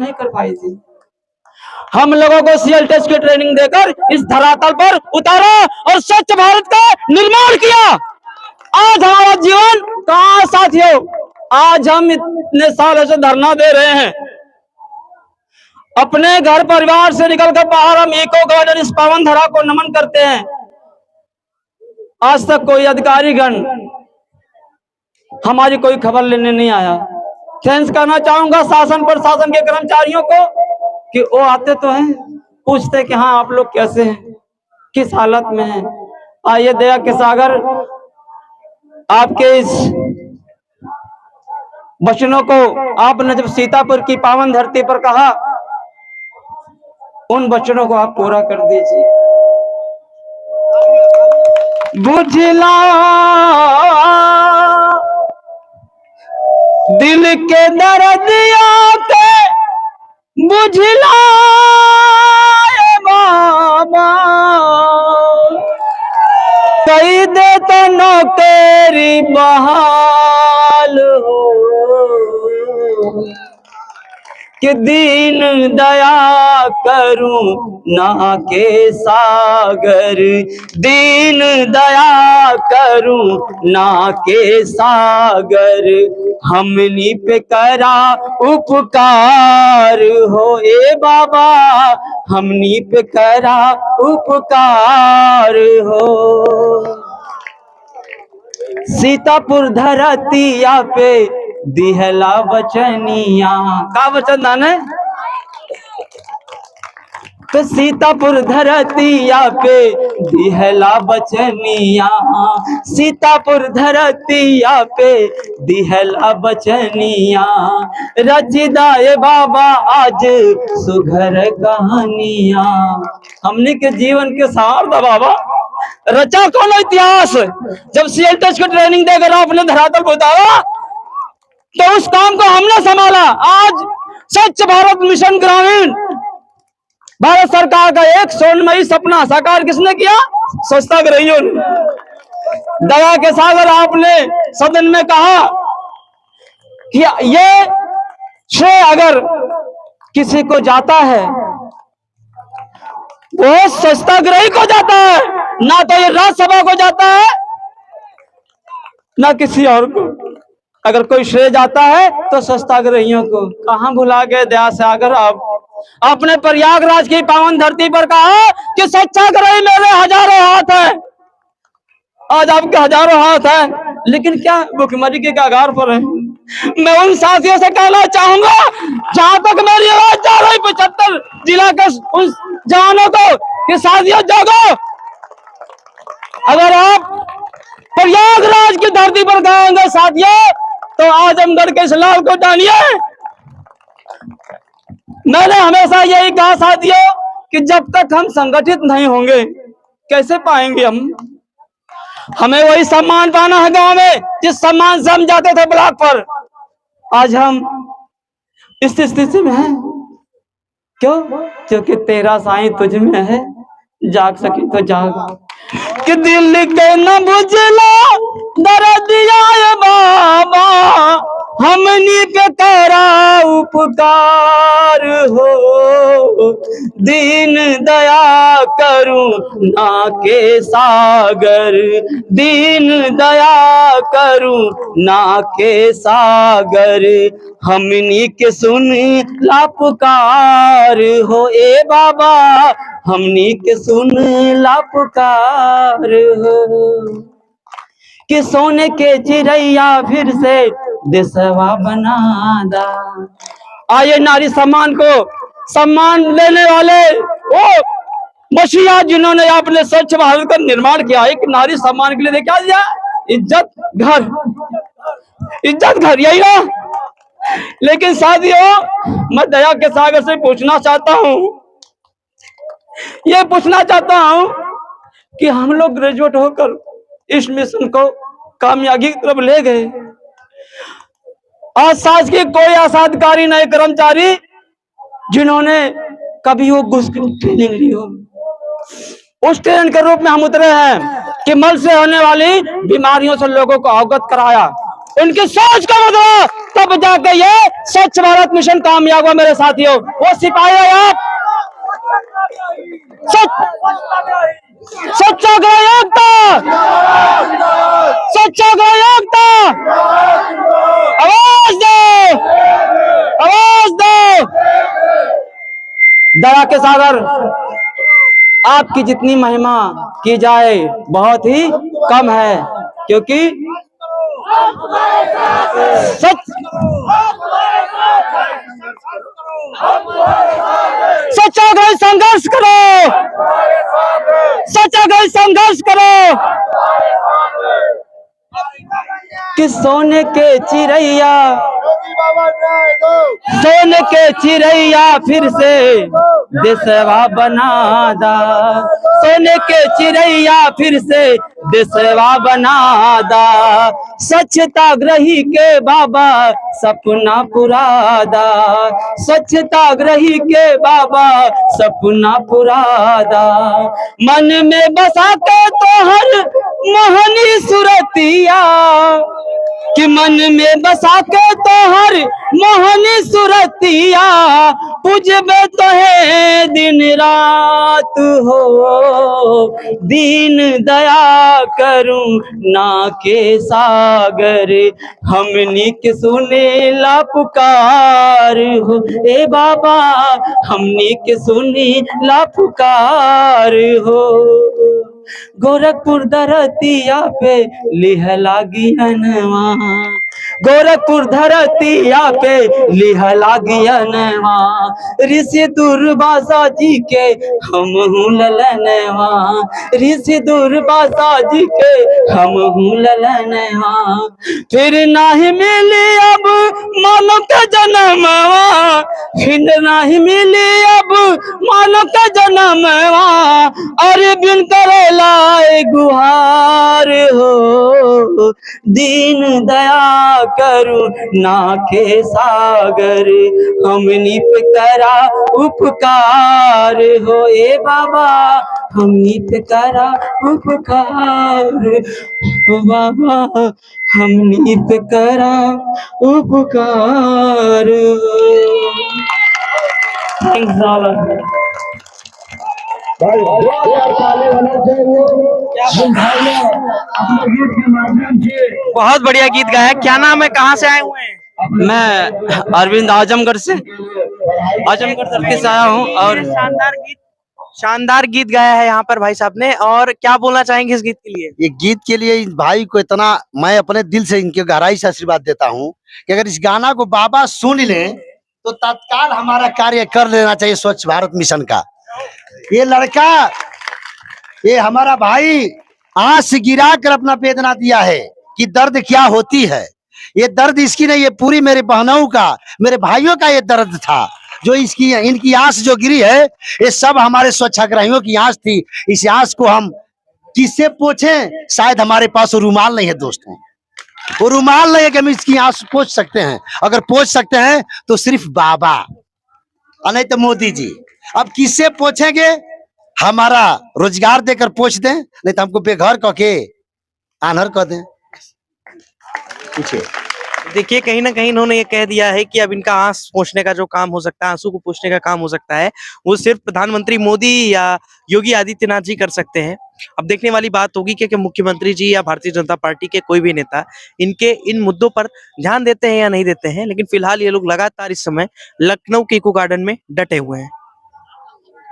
नहीं कर पाई थी। हम लोगों को सीएल टेस्ट की ट्रेनिंग देकर इस धरातल पर उतारा और स्वच्छ भारत का निर्माण किया। आज हमारा जीवन कहां साथियों? आज हम इतने सालों से धरना दे रहे हैं, अपने घर परिवार से निकलकर बाहर हम इको गार्डन इस पावन धरा को नमन करते हैं। आज तक कोई अधिकारी गण हमारी कोई खबर लेने नहीं आया। थैंक्स करना चाहूंगा शासन प्रशासन के कर्मचारियों को कि वो आते तो हैं, पूछते कि हाँ आप लोग कैसे हैं, किस हालत में हैं। आइए दया के सागर आपके इस वचनों को आपने जब सीतापुर की पावन धरती पर कहा, उन वचनों को आप पूरा कर दीजिए। बुझला दिल के दर्दिया के बुझला बाबा, कई दे तो नौकरी बहाल हो कि दीन दया करूं ना के सागर, दीन दया करूं ना के सागर, हमनी पे करा उपकार हो ए बाबा, हमनी पे करा उपकार हो। सीतापुर धरतिया पे दिहला बचनिया, का वचन दान है? तो सीतापुर धरतिया पे दिहला बचनिया, सीतापुर धरतिया पे दिहला बचनिया, रचिदाए बाबा आज सुघर कहानिया। हमने के जीवन के सार दा बाबा, रचा कौन इतिहास? जब सीएल टेस्ट को ट्रेनिंग देकर आपने धरातल को उतारा तो उस काम को हमने संभाला। आज स्वच्छ भारत मिशन ग्रामीण भारत सरकार का एक स्वर्णमयी सपना साकार किसने किया? स्वच्छताग्रहियों ने। दया के सागर आपने सदन में कहा कि ये श्रेय अगर किसी को जाता है वो स्वच्छताग्रही को जाता है, ना तो ये राज्यसभा को जाता है ना किसी और को। अगर कोई श्रेय जाता है तो स्वच्छताग्रहियों को। कहां भुला गए दया सागर आप? आपने प्रयागराज की पावन धरती पर कहा कि स्वच्छताग्रही मेरे हजारों हाथ हैं। आज आपके हजारों हाथ हैं, लेकिन क्या भुखमरी के कगार पर है। मैं उन साथियों से कहना चाहूंगा, जहां तक मेरी आवाज जा रही 75 जिला के उन जवानों को कि साथियों जागो। अगर आप प्रयागराज की धरती पर गाएंगे साथियों तो आजमगढ़ के इस लाल को जानिए। मैंने हमेशा यही कहा साथियों कि जब तक हम संगठित नहीं होंगे कैसे पाएंगे हम? हमें वही सम्मान पाना है गांव में जिस सम्मान से हम जाते थे ब्लॉक पर। आज हम इस स्थिति में हैं, क्यों? क्योंकि तेरा साईं तुझ में है, जाग सके तो जाग। कि दिल के न बुझला दर्दिया बाबा, हमनी पे करा उपकार हो, दीन दया करूं ना के सागर, दीन दया करूं ना के सागर, हमनी के सुन ला पुकार हो ए बाबा, हमनी के सुन ला पुकार हो। कि सोने के चिड़ैया फिर से देशवा बना दा। आइए नारी सम्मान को सम्मान लेने वाले वो मसीहा जिन्होंने आपने स्वच्छ भारत का निर्माण किया, एक नारी सम्मान के लिए क्या दिया? इज्जत घर, इज्जत घर, यही ना। लेकिन साथियों मैं दया के सागर से पूछना चाहता हूं, ये पूछना चाहता हूं कि हम लोग ग्रेजुएट होकर इस मिशन को कामयाबी की तरफ ले गए। आज साज के कोई ऐसा अधिकारी नहीं, कर्मचारी जिन्होंने कभी वो घुस ट्रेनिंग ली हो। उस ट्रेन के रूप में हम उतरे हैं कि मल से होने वाली बीमारियों से लोगों को अवगत कराया। उनकी सोच को बदलो, तब जाके ये स्वच्छ भारत मिशन कामयाब हुआ मेरे साथियों। वो सिपाही है आप, सत्याग्रह योग्यता, सत्याग्रह योग्यता, आवाज दो, आवाज दो। दया के सागर, आपकी जितनी महिमा की जाए बहुत ही कम है, क्योंकि सत्याग्रह संघर्ष करो, सत्याग्रह संघर्ष करो। कि सोने के चिड़ैया, सोने के चिड़ैया फिर से देशवा बनादा, सोने के चिड़ैया फिर से देशवा बनादा। स्वच्छताग्रही के बाबा सपना पुरादा, स्वच्छताग्रही के बाबा सपना पुरादा। मन में बसा के तो हर मोहनी सुरतिया, कि मन में बसा के तो हर मोहनी सुरतिया, पूजबे तो है दिन रात हो। दीन दया करूं ना के सागर, हमनी के सुने ला पुकार हो। ए बाबा हमनी के सुने ला पुकार हो। गोरखपुर धरतिया पे लिहला गियनवा, गोरखपुर धरतिया पे लिहला गियनवा। ऋषि दुर्वासा जी के हम ललनवा, ऋषि दुर्वासा जी के हम ललनवा। फिर नाही मिली अब मानो का जन्मवा, फिर नाही मिली अब मानो का जन्मवा। अरे बिन करे लाए गुहार हो, दीन दया करूं ना के सागर, हमनी पे करा उपकार हो। ए बाबा हमनी पे करा उपकार हो, बाबा हमनी पे करा उपकार हो। बहुत बढ़िया गीत गाया। क्या नाम है, कहाँ से आए हुए हैं? मैं अरविंद आजमगढ़ से, आजमगढ़ धरती से आया हूँ। और शानदार गीत गाया है यहाँ पर भाई साहब ने। और क्या बोलना चाहेंगे इस गीत के लिए? ये गीत के लिए इस भाई को इतना मैं अपने दिल से इनके गहराई से आशीर्वाद देता हूँ कि अगर इस गाना को बाबा सुन ले तो तत्काल हमारा कार्य कर लेना चाहिए स्वच्छ भारत मिशन का। ये लड़का, ये हमारा भाई आंस गिरा कर अपना वेदना दिया है कि दर्द क्या होती है। ये दर्द इसकी नहीं, ये पूरी मेरे बहनों का, मेरे भाइयों का ये दर्द था। जो इसकी इनकी आंस जो गिरी है, ये सब हमारे स्वच्छाग्रहियों की आंस थी। इस आंस को हम किससे पूछें? शायद हमारे पास वो रुमाल नहीं है दोस्तों, वो रुमाल नहीं है कि हम इसकी आंस पोंछ सकते हैं। अगर पोंछ सकते हैं तो सिर्फ बाबा और नहीं तो मोदी जी। अब किससे पूछेंगे? हमारा रोजगार देकर पोंछ दें, नहीं तो हमको बेघर कह के आनहर कर दें। पूछिए। देखिए कहीं ना कहीं इन्होंने ये कह दिया है कि अब इनका आंस पोंछने का जो काम हो सकता है, आंसू को पोंछने का काम हो सकता है, वो सिर्फ प्रधानमंत्री मोदी या योगी आदित्यनाथ जी कर सकते हैं। अब देखने वाली बात होगी कि मुख्यमंत्री जी या भारतीय जनता पार्टी के कोई भी नेता इनके इन मुद्दों पर ध्यान देते हैं या नहीं देते हैं। लेकिन फिलहाल ये लोग लगातार इस समय लखनऊ के इको गार्डन में डटे हुए हैं।